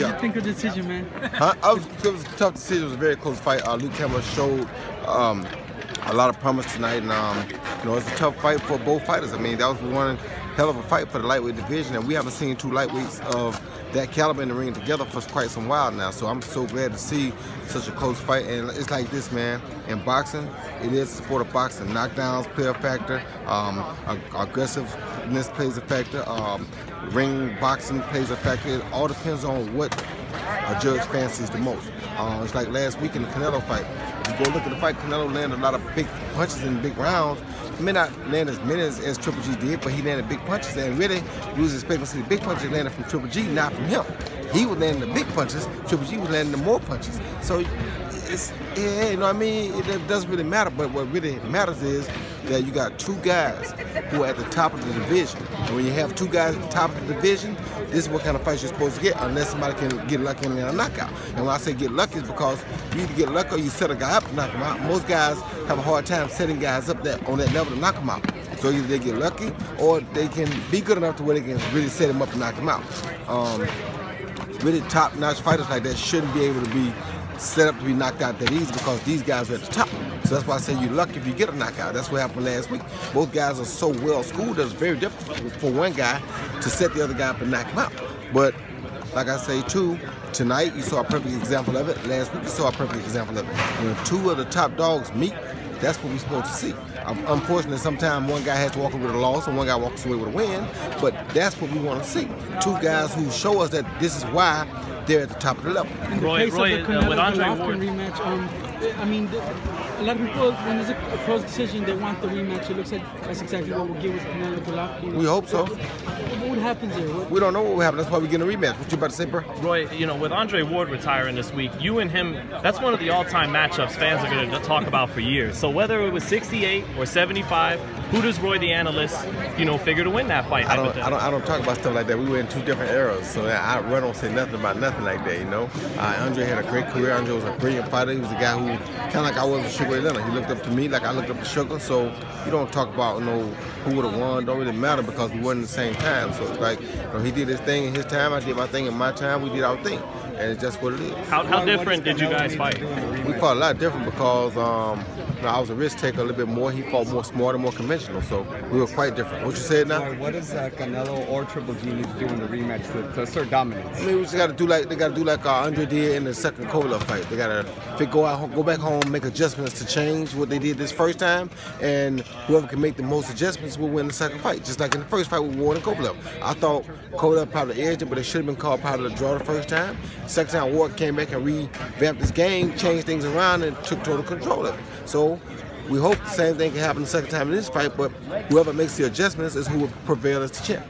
did you think of the decision, man? It was a tough decision. It was a very close fight. Luke Campbell showed a lot of promise tonight, and you know, it's a tough fight for both fighters. I mean, that was one hell of a fight for the lightweight division, and we haven't seen two lightweights of that caliber in the ring together for quite some while now. So I'm so glad to see such a close fight. And it's like this, man. In boxing, it is a sport of boxing. Knockdowns play a factor. Aggressiveness plays a factor. Ring boxing plays a factor. It all depends on what a judge fancies the most. It's like last week in the Canelo fight. If you go look at the fight, Canelo landed a lot of big punches in big rounds. He may not land as many as Triple G did, but he landed big punches. And really, we was expecting to see the big punches landed from Triple G, not from him. He was landing the big punches. Triple G was landing the more punches. So it's, yeah, you know what I mean? It doesn't really matter. But what really matters is that you got two guys who are at the top of the division. And when you have two guys at the top of the division, this is what kind of fight you're supposed to get, unless somebody can get lucky and get a knockout. And when I say get lucky, it's because you either get lucky or you set a guy up to knock him out. Most guys have a hard time setting guys up on that level to knock them out. So either they get lucky or they can be good enough to where they can really set him up and knock him out. Really top-notch fighters like that shouldn't be able to be set up to be knocked out that easy, because these guys are at the top. So that's why I say you're lucky if you get a knockout. That's what happened last week. Both guys are so well schooled that it's very difficult for one guy to set the other guy up and knock him out. But like I say too, tonight you saw a perfect example of it. Last week you saw a perfect example of it. When two of the top dogs meet, that's what we're supposed to see. Unfortunately, sometimes one guy has to walk away with a loss and one guy walks away with a win, but that's what we want to see. Two guys who show us that this is why they're at the top of the level. In the case of the Canelo rematch, I mean, a lot of people, when there's a close decision, they want the rematch. It looks like that's exactly what we'll get with Canelo Golovkin. We hope so. What happens here? We don't know what will happen. That's why we're getting a rematch. What you about to say, bro? Roy, you know, with Andre Ward retiring this week, you and him, that's one of the all-time matchups fans are going to talk about for years. So whether it was 68 or 75, who does Roy the analyst, you know, figure to win that fight? I don't talk about stuff like that. We were in two different eras, so Roy don't say nothing about nothing like that, you know. Andre had a great career. Andre was a brilliant fighter. He was a guy who, kind of like I was with Sugar Ray Leonard, he looked up to me like I looked up to Sugar. So you don't talk about, you know, who would have won. Don't really matter, because we weren't at the same time. So it's like, you know, he did his thing in his time, I did my thing in my time, we did our thing. And it's just what it is. How different did you guys fight? We fought a lot different because you know, I was a risk taker a little bit more. He fought more smarter, more conventional. So we were quite different. What you said now? What does Canelo or Triple G need to do in the rematch to assert dominance? I mean, we just got to do like Andre did in the second Kovalev fight. They got to go back home, make adjustments to change what they did this first time, and whoever can make the most adjustments will win the second fight. Just like in the first fight with Ward and Kovalev. I thought Kovalev probably edged it, but it should have been called probably a draw the first time. Second time, Ward came back and revamped his game, changed things around, and took total control of it. So we hope the same thing can happen the second time in this fight, but whoever makes the adjustments is who will prevail as the champ.